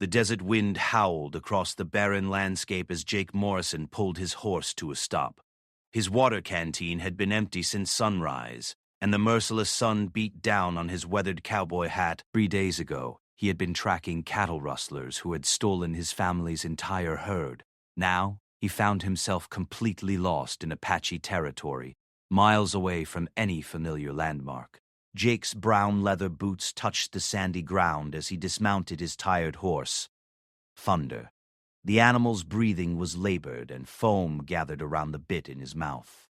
The desert wind howled across the barren landscape as Jake Morrison pulled his horse to a stop. His water canteen had been empty since sunrise, and the merciless sun beat down on his weathered cowboy hat. 3 days ago, he had been tracking cattle rustlers who had stolen his family's entire herd. Now, he found himself completely lost in Apache territory, miles away from any familiar landmark. Jake's brown leather boots touched the sandy ground as he dismounted his tired horse. Thunder. The animal's breathing was labored and foam gathered around the bit in his mouth.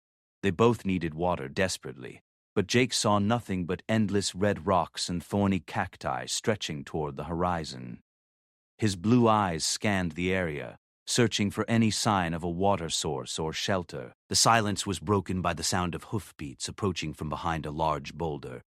They both needed water desperately, but Jake saw nothing but endless red rocks and thorny cacti stretching toward the horizon. His blue eyes scanned the area, searching for any sign of a water source or shelter. The silence was broken by the sound of hoofbeats approaching from behind a large boulder.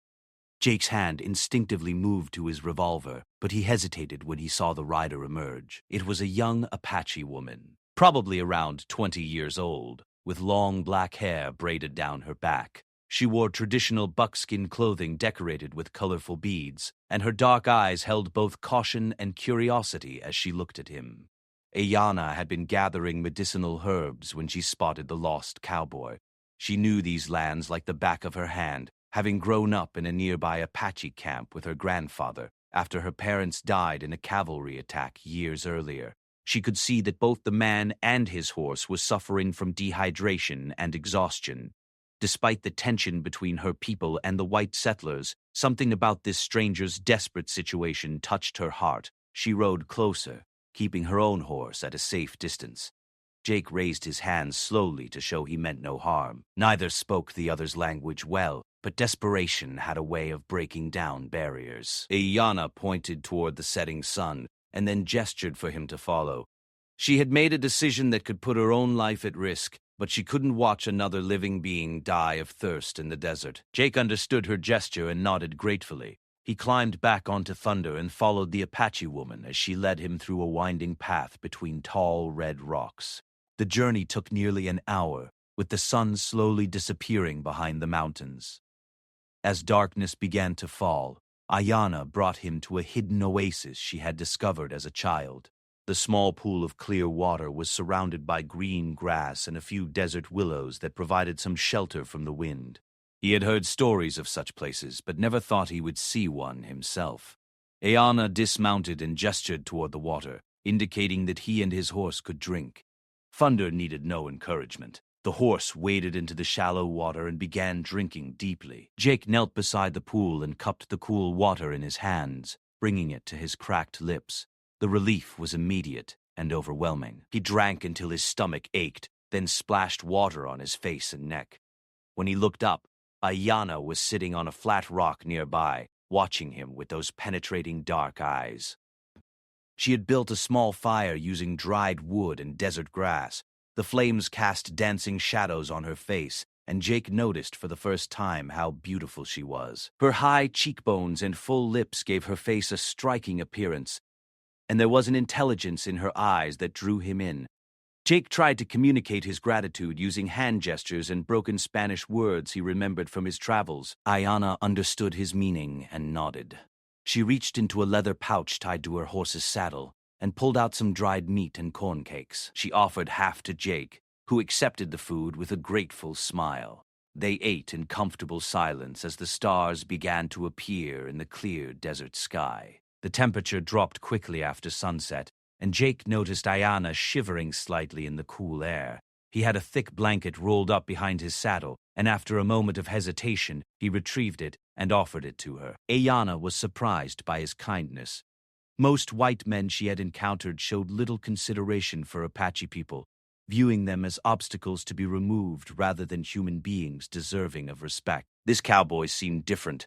Jake's hand instinctively moved to his revolver, but he hesitated when he saw the rider emerge. It was a young Apache woman, probably around 20 years old, with long black hair braided down her back. She wore traditional buckskin clothing decorated with colorful beads, and her dark eyes held both caution and curiosity as she looked at him. Ayana had been gathering medicinal herbs when she spotted the lost cowboy. She knew these lands like the back of her hand, having grown up in a nearby Apache camp with her grandfather after her parents died in a cavalry attack years earlier. She could see that both the man and his horse were suffering from dehydration and exhaustion. Despite the tension between her people and the white settlers, something about this stranger's desperate situation touched her heart. She rode closer, keeping her own horse at a safe distance. Jake raised his hands slowly to show he meant no harm. Neither spoke the other's language well, but desperation had a way of breaking down barriers. Ayana pointed toward the setting sun and then gestured for him to follow. She had made a decision that could put her own life at risk, but she couldn't watch another living being die of thirst in the desert. Jake understood her gesture and nodded gratefully. He climbed back onto Thunder and followed the Apache woman as she led him through a winding path between tall red rocks. The journey took nearly an hour, with the sun slowly disappearing behind the mountains. As darkness began to fall, Ayana brought him to a hidden oasis she had discovered as a child. The small pool of clear water was surrounded by green grass and a few desert willows that provided some shelter from the wind. He had heard stories of such places, but never thought he would see one himself. Ayana dismounted and gestured toward the water, indicating that he and his horse could drink. Thunder needed no encouragement. The horse waded into the shallow water and began drinking deeply. Jake knelt beside the pool and cupped the cool water in his hands, bringing it to his cracked lips. The relief was immediate and overwhelming. He drank until his stomach ached, then splashed water on his face and neck. When he looked up, Ayana was sitting on a flat rock nearby, watching him with those penetrating dark eyes. She had built a small fire using dried wood and desert grass. The flames cast dancing shadows on her face, and Jake noticed for the first time how beautiful she was. Her high cheekbones and full lips gave her face a striking appearance, and there was an intelligence in her eyes that drew him in. Jake tried to communicate his gratitude using hand gestures and broken Spanish words he remembered from his travels. Ayana understood his meaning and nodded. She reached into a leather pouch tied to her horse's saddle and pulled out some dried meat and corn cakes. She offered half to Jake, who accepted the food with a grateful smile. They ate in comfortable silence as the stars began to appear in the clear desert sky. The temperature dropped quickly after sunset, and Jake noticed Ayana shivering slightly in the cool air. He had a thick blanket rolled up behind his saddle, and after a moment of hesitation, he retrieved it and offered it to her. Ayana was surprised by his kindness. Most white men she had encountered showed little consideration for Apache people, viewing them as obstacles to be removed rather than human beings deserving of respect. This cowboy seemed different.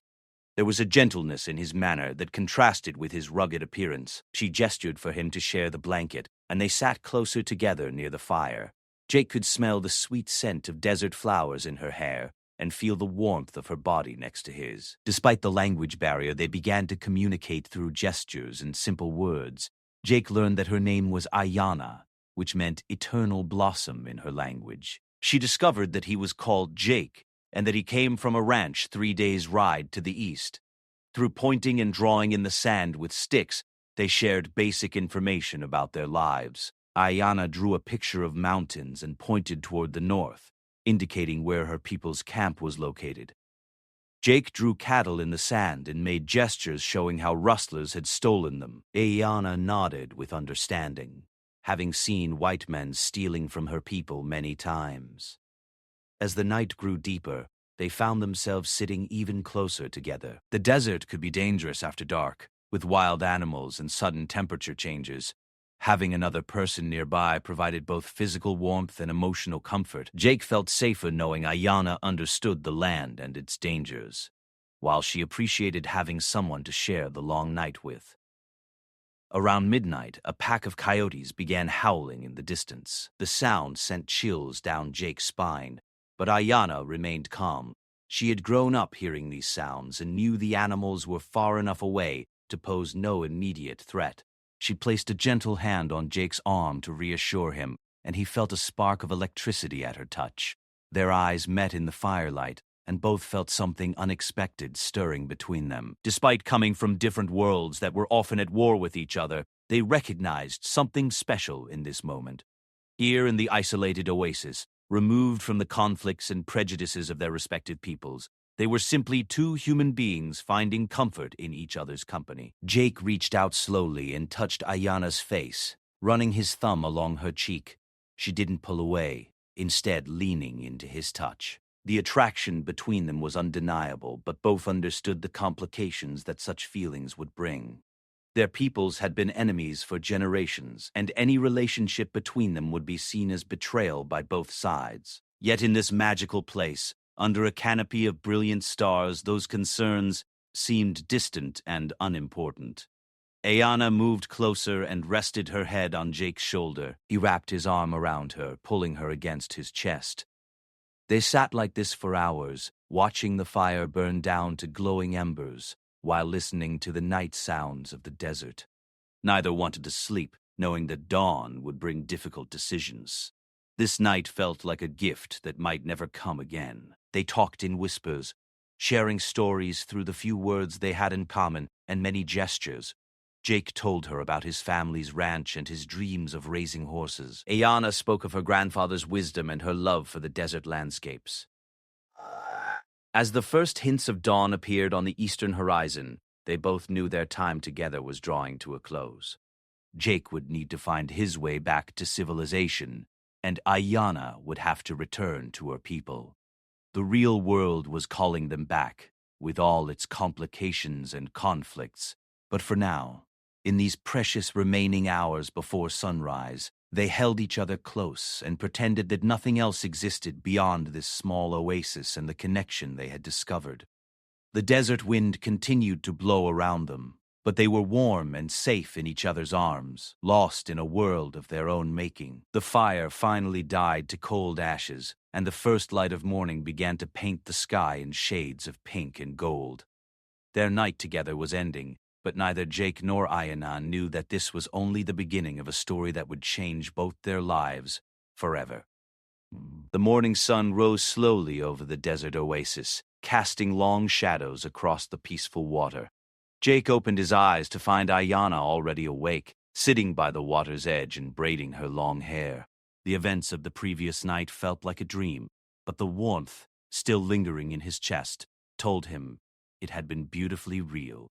There was a gentleness in his manner that contrasted with his rugged appearance. She gestured for him to share the blanket, and they sat closer together near the fire. Jake could smell the sweet scent of desert flowers in her hair and feel the warmth of her body next to his. Despite the language barrier, they began to communicate through gestures and simple words. Jake learned that her name was Ayana, which meant eternal blossom in her language. She discovered that he was called Jake, and that he came from a ranch 3 days' ride to the east. Through pointing and drawing in the sand with sticks, They shared basic information about their lives. Ayana drew a picture of mountains and pointed toward the north, indicating where her people's camp was located. Jake drew cattle in the sand and made gestures showing how rustlers had stolen them. Ayana nodded with understanding, having seen white men stealing from her people many times. As the night grew deeper, they found themselves sitting even closer together. The desert could be dangerous after dark, with wild animals and sudden temperature changes. Having another person nearby provided both physical warmth and emotional comfort. Jake felt safer knowing Ayana understood the land and its dangers, while she appreciated having someone to share the long night with. Around midnight, a pack of coyotes began howling in the distance. The sound sent chills down Jake's spine, but Ayana remained calm. She had grown up hearing these sounds and knew the animals were far enough away to pose no immediate threat. She placed a gentle hand on Jake's arm to reassure him, and he felt a spark of electricity at her touch. Their eyes met in the firelight, and both felt something unexpected stirring between them. Despite coming from different worlds that were often at war with each other, they recognized something special in this moment. Here in the isolated oasis, removed from the conflicts and prejudices of their respective peoples, they were simply two human beings finding comfort in each other's company. Jake reached out slowly and touched Ayana's face, running his thumb along her cheek. She didn't pull away, instead leaning into his touch. The attraction between them was undeniable, but both understood the complications that such feelings would bring. Their peoples had been enemies for generations, and any relationship between them would be seen as betrayal by both sides. Yet in this magical place, under a canopy of brilliant stars, those concerns seemed distant and unimportant. Ayana moved closer and rested her head on Jake's shoulder. He wrapped his arm around her, pulling her against his chest. They sat like this for hours, watching the fire burn down to glowing embers, while listening to the night sounds of the desert. Neither wanted to sleep, knowing that dawn would bring difficult decisions. This night felt like a gift that might never come again. They talked in whispers, sharing stories through the few words they had in common and many gestures. Jake told her about his family's ranch and his dreams of raising horses. Ayana spoke of her grandfather's wisdom and her love for the desert landscapes. As the first hints of dawn appeared on the eastern horizon, they both knew their time together was drawing to a close. Jake would need to find his way back to civilization, and Ayana would have to return to her people. The real world was calling them back, with all its complications and conflicts. But for now, in these precious remaining hours before sunrise, they held each other close and pretended that nothing else existed beyond this small oasis and the connection they had discovered. The desert wind continued to blow around them, but they were warm and safe in each other's arms, lost in a world of their own making. The fire finally died to cold ashes, and the first light of morning began to paint the sky in shades of pink and gold. Their night together was ending, but neither Jake nor Ayana knew that this was only the beginning of a story that would change both their lives forever. The morning sun rose slowly over the desert oasis, casting long shadows across the peaceful water. Jake opened his eyes to find Ayana already awake, sitting by the water's edge and braiding her long hair. The events of the previous night felt like a dream, but the warmth, still lingering in his chest, told him it had been beautifully real.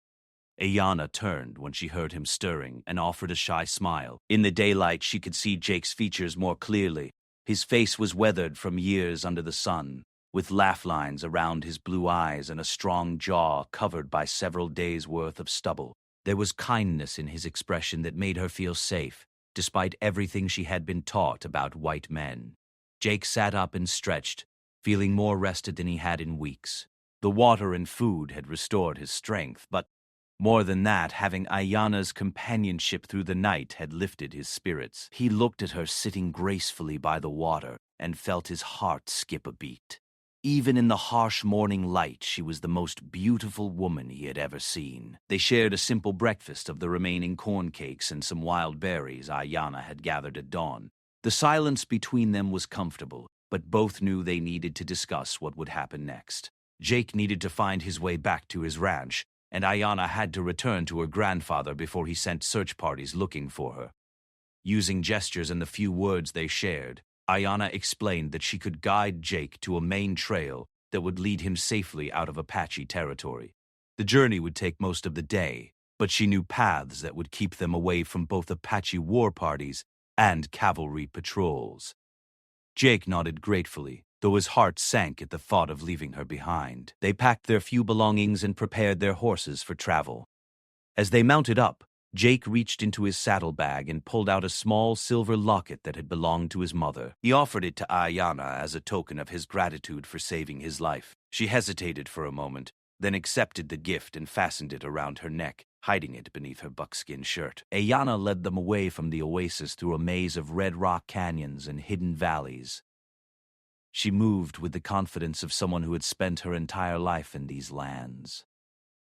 Ayana turned when she heard him stirring and offered a shy smile. In the daylight, she could see Jake's features more clearly. His face was weathered from years under the sun, with laugh lines around his blue eyes and a strong jaw covered by several days' worth of stubble. There was kindness in his expression that made her feel safe, despite everything she had been taught about white men. Jake sat up and stretched, feeling more rested than he had in weeks. The water and food had restored his strength, but more than that, having Ayana's companionship through the night had lifted his spirits. He looked at her sitting gracefully by the water and felt his heart skip a beat. Even in the harsh morning light, she was the most beautiful woman he had ever seen. They shared a simple breakfast of the remaining corn cakes and some wild berries Ayana had gathered at dawn. The silence between them was comfortable, but both knew they needed to discuss what would happen next. Jake needed to find his way back to his ranch, and Ayana had to return to her grandfather before he sent search parties looking for her. Using gestures and the few words they shared, Ayana explained that she could guide Jake to a main trail that would lead him safely out of Apache territory. The journey would take most of the day, but she knew paths that would keep them away from both Apache war parties and cavalry patrols. Jake nodded gratefully, though his heart sank at the thought of leaving her behind. They packed their few belongings and prepared their horses for travel. As they mounted up, Jake reached into his saddlebag and pulled out a small silver locket that had belonged to his mother. He offered it to Ayana as a token of his gratitude for saving his life. She hesitated for a moment, then accepted the gift and fastened it around her neck, hiding it beneath her buckskin shirt. Ayana led them away from the oasis through a maze of red rock canyons and hidden valleys. She moved with the confidence of someone who had spent her entire life in these lands,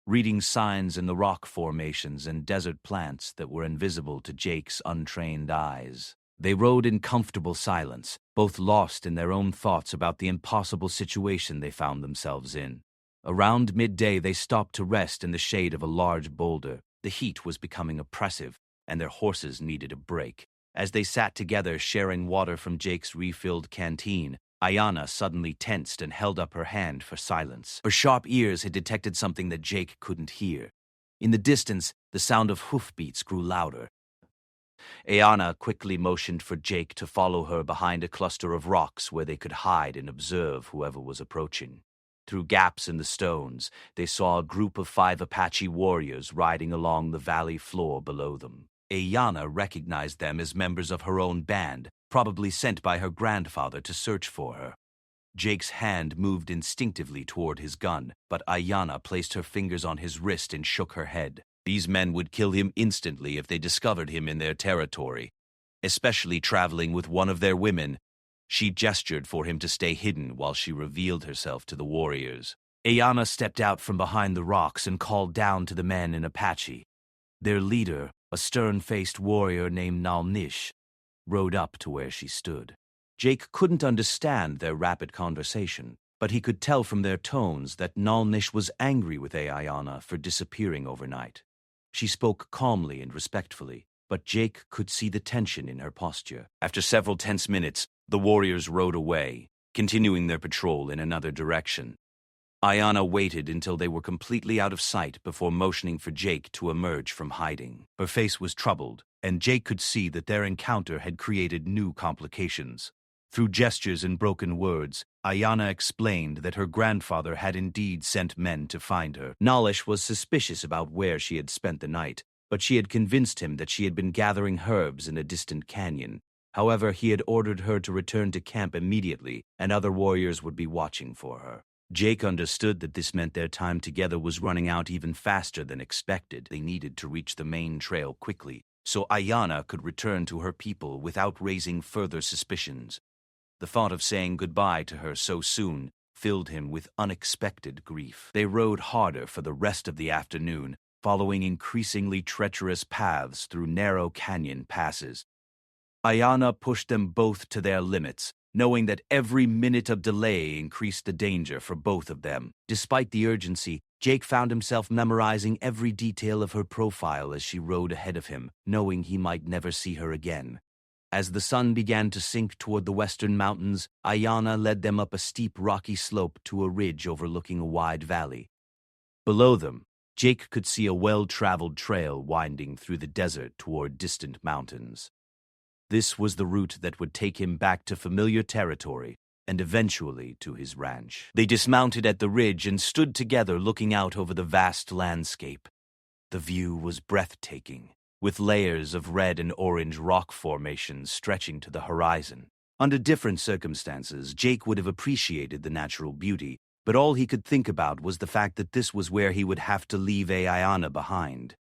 reading signs in the rock formations and desert plants that were invisible to Jake's untrained eyes. They rode in comfortable silence, both lost in their own thoughts about the impossible situation they found themselves in. Around midday, they stopped to rest in the shade of a large boulder. The heat was becoming oppressive, and their horses needed a break. As they sat together sharing water from Jake's refilled canteen, Ayana suddenly tensed and held up her hand for silence. Her sharp ears had detected something that Jake couldn't hear. In the distance, the sound of hoofbeats grew louder. Ayana quickly motioned for Jake to follow her behind a cluster of rocks where they could hide and observe whoever was approaching. Through gaps in the stones, they saw a group of 5 Apache warriors riding along the valley floor below them. Ayana recognized them as members of her own band, probably sent by her grandfather to search for her. Jake's hand moved instinctively toward his gun, but Ayana placed her fingers on his wrist and shook her head. These men would kill him instantly if they discovered him in their territory, especially traveling with one of their women. She gestured for him to stay hidden while she revealed herself to the warriors. Ayana stepped out from behind the rocks and called down to the men in Apache. Their leader, a stern-faced warrior named Nalnish, rode up to where she stood. Jake couldn't understand their rapid conversation, but he could tell from their tones that Nalnish was angry with Ayana for disappearing overnight. She spoke calmly and respectfully, but Jake could see the tension in her posture. After several tense minutes, the warriors rode away, continuing their patrol in another direction. Ayana waited until they were completely out of sight before motioning for Jake to emerge from hiding. Her face was troubled, and Jake could see that their encounter had created new complications. Through gestures and broken words, Ayana explained that her grandfather had indeed sent men to find her. Nalish was suspicious about where she had spent the night, but she had convinced him that she had been gathering herbs in a distant canyon. However, he had ordered her to return to camp immediately, and other warriors would be watching for her. Jake understood that this meant their time together was running out even faster than expected. They needed to reach the main trail quickly, so Ayana could return to her people without raising further suspicions. The thought of saying goodbye to her so soon filled him with unexpected grief. They rode harder for the rest of the afternoon, following increasingly treacherous paths through narrow canyon passes. Ayana pushed them both to their limits, knowing that every minute of delay increased the danger for both of them. Despite the urgency, Jake found himself memorizing every detail of her profile as she rode ahead of him, knowing he might never see her again. As the sun began to sink toward the western mountains, Ayana led them up a steep rocky slope to a ridge overlooking a wide valley. Below them, Jake could see a well-traveled trail winding through the desert toward distant mountains. This was the route that would take him back to familiar territory and eventually to his ranch. They dismounted at the ridge and stood together looking out over the vast landscape. The view was breathtaking, with layers of red and orange rock formations stretching to the horizon. Under different circumstances, Jake would have appreciated the natural beauty, but all he could think about was the fact that this was where he would have to leave Ayana behind.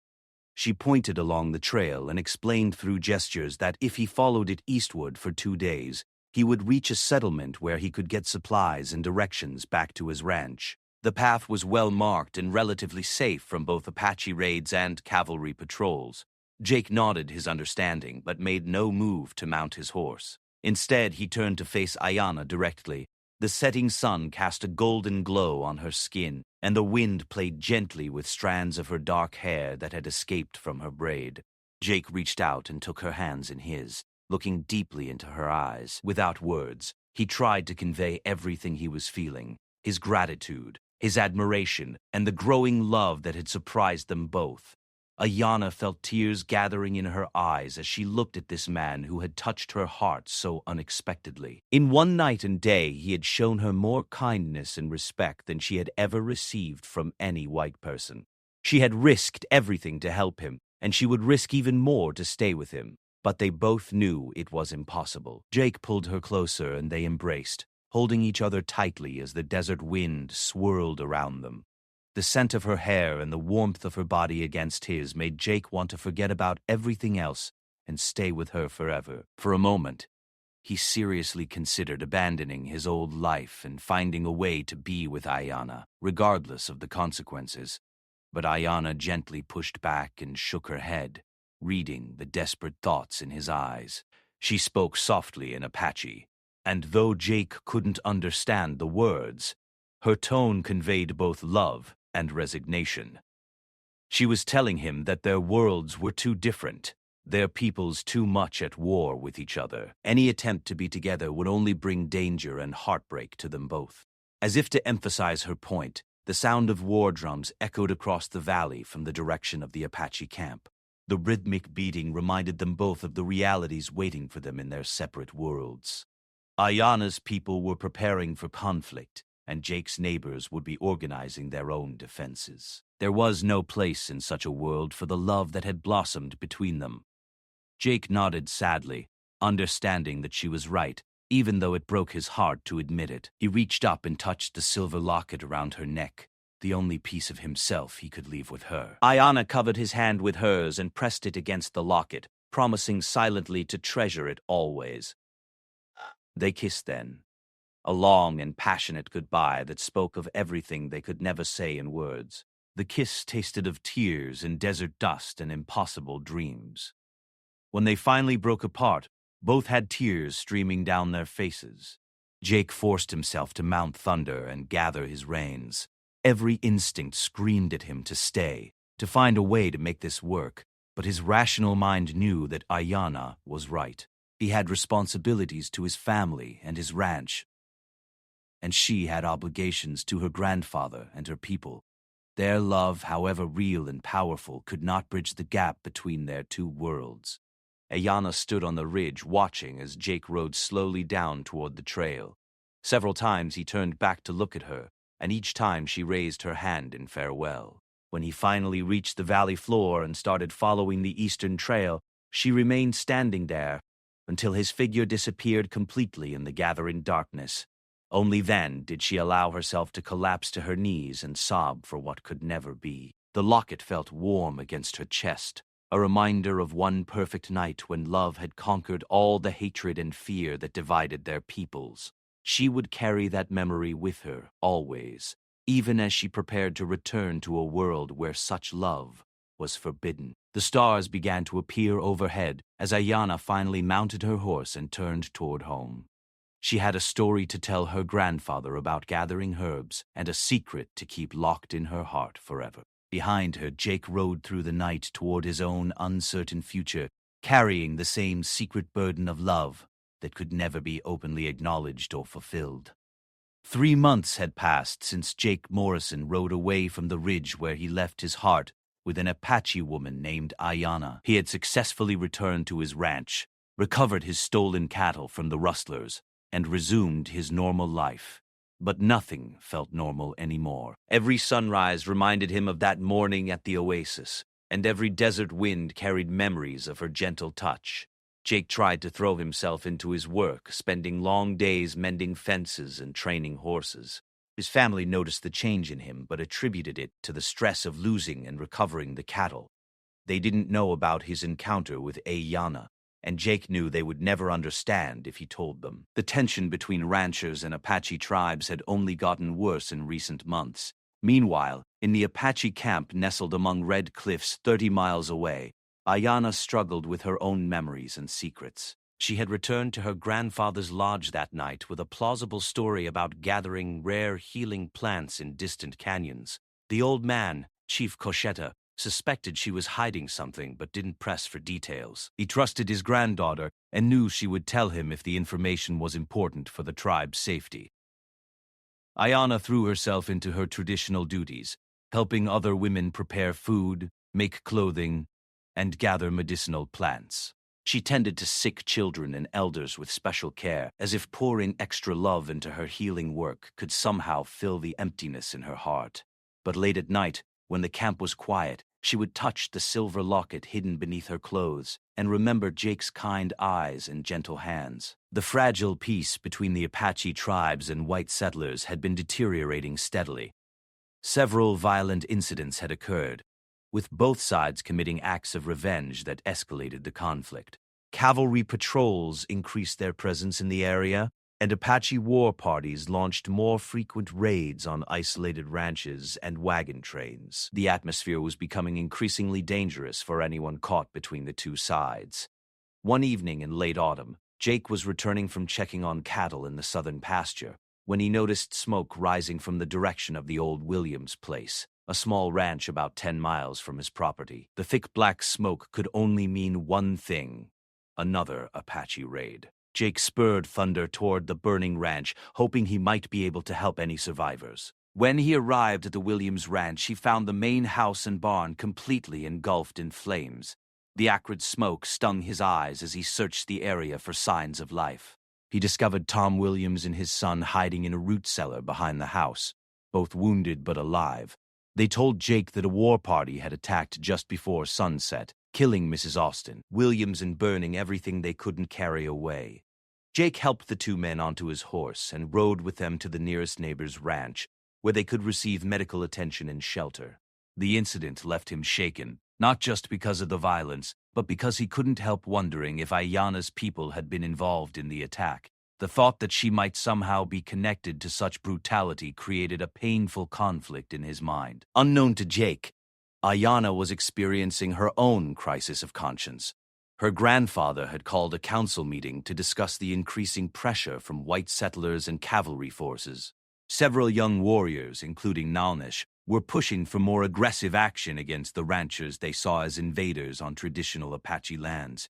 She pointed along the trail and explained through gestures that if he followed it eastward for 2 days, he would reach a settlement where he could get supplies and directions back to his ranch. The path was well marked and relatively safe from both Apache raids and cavalry patrols. Jake nodded his understanding, but made no move to mount his horse. Instead, he turned to face Ayana directly. The setting sun cast a golden glow on her skin, and the wind played gently with strands of her dark hair that had escaped from her braid. Jake reached out and took her hands in his, looking deeply into her eyes. Without words, he tried to convey everything he was feeling, his gratitude, his admiration, and the growing love that had surprised them both. Ayanna felt tears gathering in her eyes as she looked at this man who had touched her heart so unexpectedly. In one night and day, he had shown her more kindness and respect than she had ever received from any white person. She had risked everything to help him, and she would risk even more to stay with him. But they both knew it was impossible. Jake pulled her closer and they embraced, holding each other tightly as the desert wind swirled around them. The scent of her hair and the warmth of her body against his made Jake want to forget about everything else and stay with her forever. For a moment, he seriously considered abandoning his old life and finding a way to be with Ayanna, regardless of the consequences. But Ayanna gently pushed back and shook her head, reading the desperate thoughts in his eyes. She spoke softly in Apache, and though Jake couldn't understand the words, her tone conveyed both love and resignation. She was telling him that their worlds were too different, their peoples too much at war with each other. Any attempt to be together would only bring danger and heartbreak to them both. As if to emphasize her point, the sound of war drums echoed across the valley from the direction of the Apache camp. The rhythmic beating reminded them both of the realities waiting for them in their separate worlds. Ayanna's people were preparing for conflict, and Jake's neighbors would be organizing their own defenses. There was no place in such a world for the love that had blossomed between them. Jake nodded sadly, understanding that she was right, even though it broke his heart to admit it. He reached up and touched the silver locket around her neck, the only piece of himself he could leave with her. Ayanna covered his hand with hers and pressed it against the locket, promising silently to treasure it always. They kissed then, a long and passionate goodbye that spoke of everything they could never say in words. The kiss tasted of tears and desert dust and impossible dreams. When they finally broke apart, both had tears streaming down their faces. Jake forced himself to mount thunder and gather his reins. Every instinct screamed at him to stay, to find a way to make this work, but his rational mind knew that Ayanna was right. He had responsibilities to his family and his ranch, and she had obligations to her grandfather and her people. Their love, however real and powerful, could not bridge the gap between their two worlds. Ayanna stood on the ridge watching as Jake rode slowly down toward the trail. Several times he turned back to look at her, and each time she raised her hand in farewell. When he finally reached the valley floor and started following the eastern trail, she remained standing there until his figure disappeared completely in the gathering darkness. Only then did she allow herself to collapse to her knees and sob for what could never be. The locket felt warm against her chest, a reminder of one perfect night when love had conquered all the hatred and fear that divided their peoples. She would carry that memory with her, always, even as she prepared to return to a world where such love was forbidden. The stars began to appear overhead as Ayanna finally mounted her horse and turned toward home. She had a story to tell her grandfather about gathering herbs and a secret to keep locked in her heart forever. Behind her, Jake rode through the night toward his own uncertain future, carrying the same secret burden of love that could never be openly acknowledged or fulfilled. 3 months had passed since Jake Morrison rode away from the ridge where he left his heart with an Apache woman named Ayanna. He had successfully returned to his ranch, recovered his stolen cattle from the rustlers, and resumed his normal life. But nothing felt normal anymore. Every sunrise reminded him of that morning at the oasis, and every desert wind carried memories of her gentle touch. Jake tried to throw himself into his work, spending long days mending fences and training horses. His family noticed the change in him, but attributed it to the stress of losing and recovering the cattle. They didn't know about his encounter with Ayanna, and Jake knew they would never understand if he told them. The tension between ranchers and Apache tribes had only gotten worse in recent months. Meanwhile, in the Apache camp nestled among red cliffs 30 miles away, Ayanna struggled with her own memories and secrets. She had returned to her grandfather's lodge that night with a plausible story about gathering rare healing plants in distant canyons. The old man, Chief Cochetta, suspected she was hiding something but didn't press for details. He trusted his granddaughter and knew she would tell him if the information was important for the tribe's safety. Ayana threw herself into her traditional duties, helping other women prepare food, make clothing, and gather medicinal plants. She tended to sick children and elders with special care, as if pouring extra love into her healing work could somehow fill the emptiness in her heart. But late at night, when the camp was quiet, she would touch the silver locket hidden beneath her clothes and remember Jake's kind eyes and gentle hands. The fragile peace between the Apache tribes and white settlers had been deteriorating steadily. Several violent incidents had occurred, with both sides committing acts of revenge that escalated the conflict. Cavalry patrols increased their presence in the area, and Apache war parties launched more frequent raids on isolated ranches and wagon trains. The atmosphere was becoming increasingly dangerous for anyone caught between the two sides. One evening in late autumn, Jake was returning from checking on cattle in the southern pasture when he noticed smoke rising from the direction of the old Williams place, a small ranch about 10 miles from his property. The thick black smoke could only mean one thing: another Apache raid. Jake spurred Thunder toward the burning ranch, hoping he might be able to help any survivors. When he arrived at the Williams ranch, he found the main house and barn completely engulfed in flames. The acrid smoke stung his eyes as he searched the area for signs of life. He discovered Tom Williams and his son hiding in a root cellar behind the house, both wounded but alive. They told Jake that a war party had attacked just before sunset, killing Mrs. Austin, Williams, and burning everything they couldn't carry away. Jake helped the two men onto his horse and rode with them to the nearest neighbor's ranch, where they could receive medical attention and shelter. The incident left him shaken, not just because of the violence, but because he couldn't help wondering if Ayana's people had been involved in the attack. The thought that she might somehow be connected to such brutality created a painful conflict in his mind. Unknown to Jake, Ayana was experiencing her own crisis of conscience. Her grandfather had called a council meeting to discuss the increasing pressure from white settlers and cavalry forces. Several young warriors, including Nalnish, were pushing for more aggressive action against the ranchers they saw as invaders on traditional Apache lands.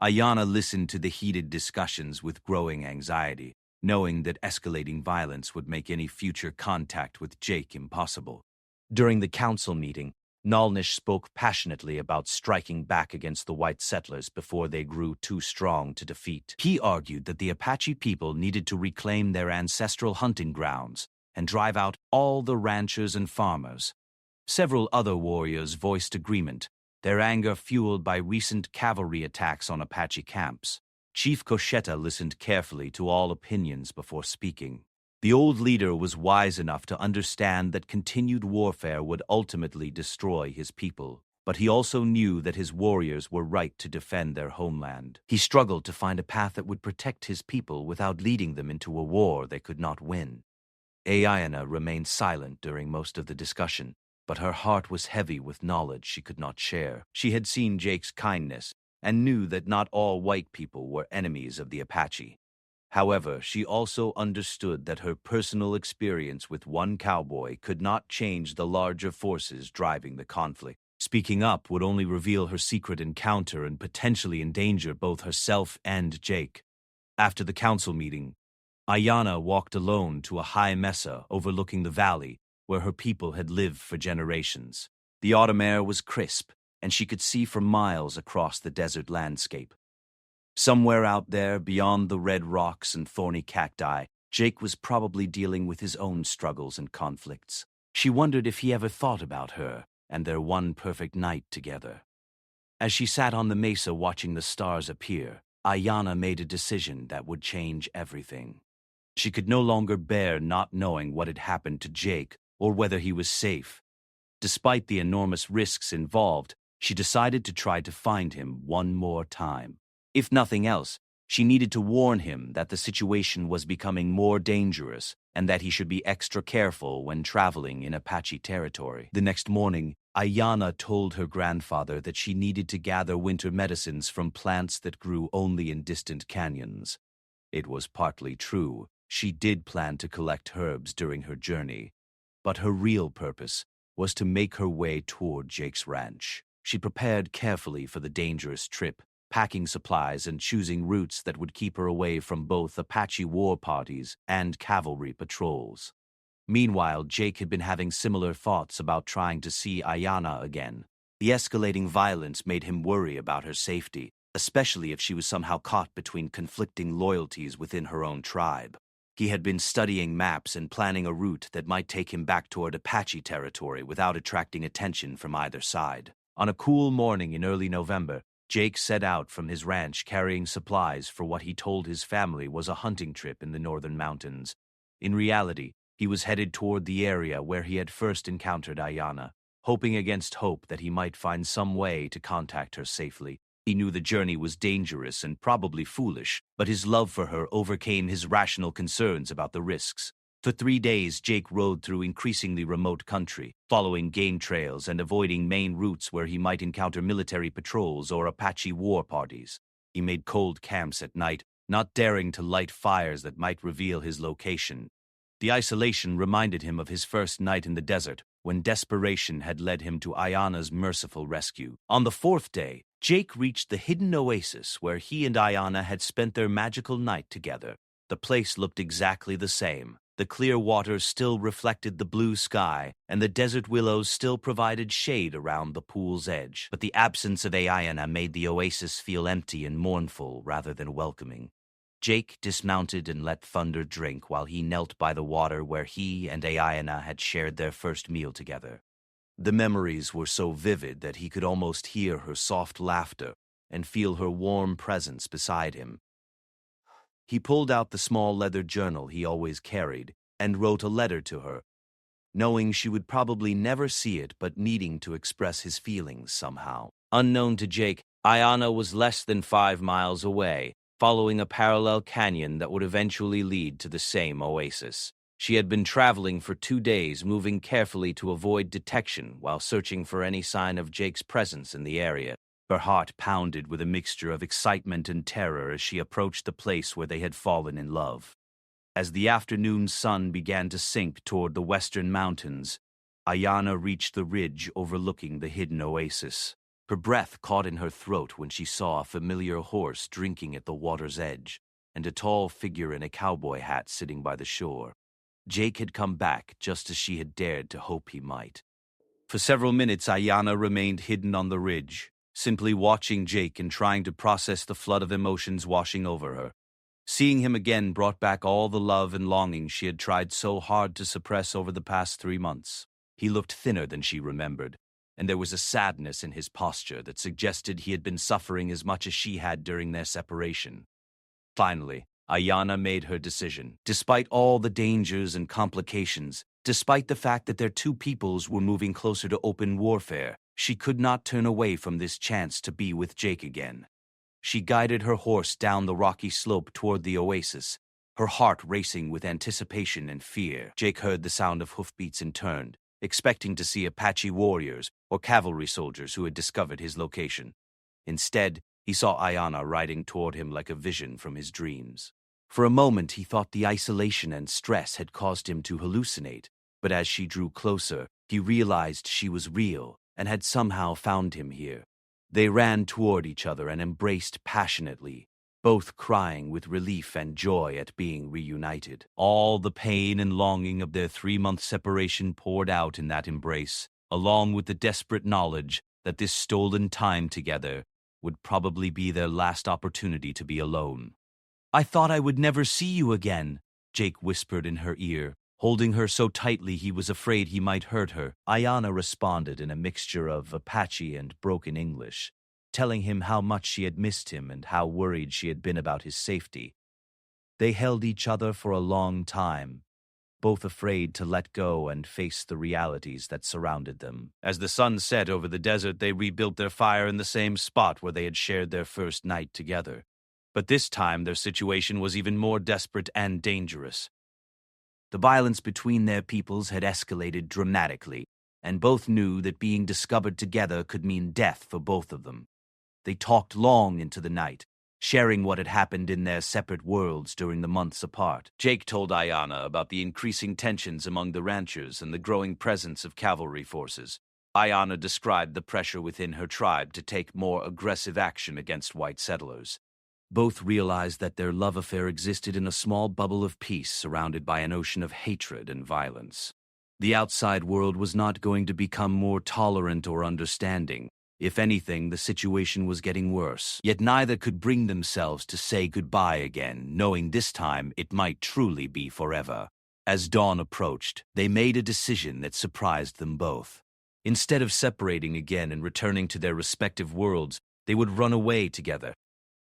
Ayana listened to the heated discussions with growing anxiety, knowing that escalating violence would make any future contact with Jake impossible. During the council meeting, Nalnish spoke passionately about striking back against the white settlers before they grew too strong to defeat. He argued that the Apache people needed to reclaim their ancestral hunting grounds and drive out all the ranchers and farmers. Several other warriors voiced agreement, their anger fueled by recent cavalry attacks on Apache camps. Chief Cochetta listened carefully to all opinions before speaking. The old leader was wise enough to understand that continued warfare would ultimately destroy his people, but he also knew that his warriors were right to defend their homeland. He struggled to find a path that would protect his people without leading them into a war they could not win. Ayana remained silent during most of the discussion, but her heart was heavy with knowledge she could not share. She had seen Jake's kindness and knew that not all white people were enemies of the Apache. However, she also understood that her personal experience with one cowboy could not change the larger forces driving the conflict. Speaking up would only reveal her secret encounter and potentially endanger both herself and Jake. After the council meeting, Ayana walked alone to a high mesa overlooking the valley where her people had lived for generations. The autumn air was crisp, and she could see for miles across the desert landscape. Somewhere out there, beyond the red rocks and thorny cacti, Jake was probably dealing with his own struggles and conflicts. She wondered if he ever thought about her and their one perfect night together. As she sat on the mesa watching the stars appear, Ayana made a decision that would change everything. She could no longer bear not knowing what had happened to Jake or whether he was safe. Despite the enormous risks involved, she decided to try to find him one more time. If nothing else, she needed to warn him that the situation was becoming more dangerous and that he should be extra careful when traveling in Apache territory. The next morning, Ayana told her grandfather that she needed to gather winter medicines from plants that grew only in distant canyons. It was partly true. She did plan to collect herbs during her journey, but her real purpose was to make her way toward Jake's ranch. She prepared carefully for the dangerous trip, packing supplies and choosing routes that would keep her away from both Apache war parties and cavalry patrols. Meanwhile, Jake had been having similar thoughts about trying to see Ayana again. The escalating violence made him worry about her safety, especially if she was somehow caught between conflicting loyalties within her own tribe. He had been studying maps and planning a route that might take him back toward Apache territory without attracting attention from either side. On a cool morning in early November, Jake set out from his ranch carrying supplies for what he told his family was a hunting trip in the northern mountains. In reality, he was headed toward the area where he had first encountered Ayana, hoping against hope that he might find some way to contact her safely. He knew the journey was dangerous and probably foolish, but his love for her overcame his rational concerns about the risks. For 3 days, Jake rode through increasingly remote country, following game trails and avoiding main routes where he might encounter military patrols or Apache war parties. He made cold camps at night, not daring to light fires that might reveal his location. The isolation reminded him of his first night in the desert, when desperation had led him to Ayana's merciful rescue. On the 4th day, Jake reached the hidden oasis where he and Ayana had spent their magical night together. The place looked exactly the same. The clear water still reflected the blue sky, and the desert willows still provided shade around the pool's edge. But the absence of Ayana made the oasis feel empty and mournful rather than welcoming. Jake dismounted and let Thunder drink while he knelt by the water where he and Ayana had shared their first meal together. The memories were so vivid that he could almost hear her soft laughter and feel her warm presence beside him. He pulled out the small leather journal he always carried and wrote a letter to her, knowing she would probably never see it but needing to express his feelings somehow. Unknown to Jake, Ayana was less than 5 miles away, following a parallel canyon that would eventually lead to the same oasis. She had been traveling for 2 days, moving carefully to avoid detection while searching for any sign of Jake's presence in the area. Her heart pounded with a mixture of excitement and terror as she approached the place where they had fallen in love. As the afternoon sun began to sink toward the western mountains, Ayana reached the ridge overlooking the hidden oasis. Her breath caught in her throat when she saw a familiar horse drinking at the water's edge and a tall figure in a cowboy hat sitting by the shore. Jake had come back just as she had dared to hope he might. For several minutes, Ayana remained hidden on the ridge, simply watching Jake and trying to process the flood of emotions washing over her. Seeing him again brought back all the love and longing she had tried so hard to suppress over the past 3 months. He looked thinner than she remembered, and there was a sadness in his posture that suggested he had been suffering as much as she had during their separation. Finally, Ayana made her decision. Despite all the dangers and complications, despite the fact that their two peoples were moving closer to open warfare, she could not turn away from this chance to be with Jake again. She guided her horse down the rocky slope toward the oasis, her heart racing with anticipation and fear. Jake heard the sound of hoofbeats and turned, expecting to see Apache warriors or cavalry soldiers who had discovered his location. Instead, he saw Ayana riding toward him like a vision from his dreams. For a moment, he thought the isolation and stress had caused him to hallucinate, but as she drew closer, he realized she was real and had somehow found him here. They ran toward each other and embraced passionately, both crying with relief and joy at being reunited. All the pain and longing of their 3-month separation poured out in that embrace, along with the desperate knowledge that this stolen time together would probably be their last opportunity to be alone. "I thought I would never see you again," Jake whispered in her ear, holding her so tightly he was afraid he might hurt her. Ayana responded in a mixture of Apache and broken English, telling him how much she had missed him and how worried she had been about his safety. They held each other for a long time, both afraid to let go and face the realities that surrounded them. As the sun set over the desert, they rebuilt their fire in the same spot where they had shared their first night together. But this time, their situation was even more desperate and dangerous. The violence between their peoples had escalated dramatically, and both knew that being discovered together could mean death for both of them. They talked long into the night, sharing what had happened in their separate worlds during the months apart. Jake told Ayanna about the increasing tensions among the ranchers and the growing presence of cavalry forces. Ayanna described the pressure within her tribe to take more aggressive action against white settlers. Both realized that their love affair existed in a small bubble of peace surrounded by an ocean of hatred and violence. The outside world was not going to become more tolerant or understanding. If anything, the situation was getting worse. Yet neither could bring themselves to say goodbye again, knowing this time it might truly be forever. As dawn approached, they made a decision that surprised them both. Instead of separating again and returning to their respective worlds, they would run away together.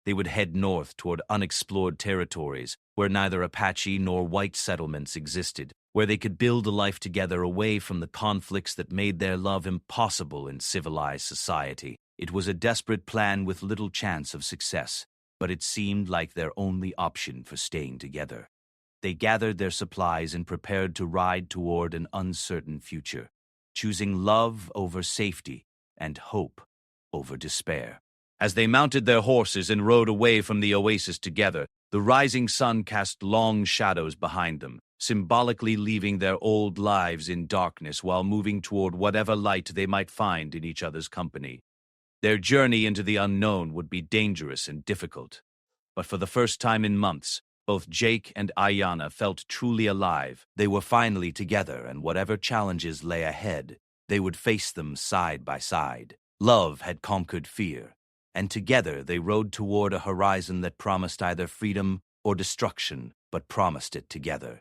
They would head north toward unexplored territories where neither Apache nor white settlements existed, where they could build a life together away from the conflicts that made their love impossible in civilized society. It was a desperate plan with little chance of success, but it seemed like their only option for staying together. They gathered their supplies and prepared to ride toward an uncertain future, choosing love over safety and hope over despair. As they mounted their horses and rode away from the oasis together, the rising sun cast long shadows behind them, symbolically leaving their old lives in darkness while moving toward whatever light they might find in each other's company. Their journey into the unknown would be dangerous and difficult. But for the first time in months, both Jake and Ayanna felt truly alive. They were finally together, and whatever challenges lay ahead, they would face them side by side. Love had conquered fear, and together they rode toward a horizon that promised either freedom or destruction, but promised it together.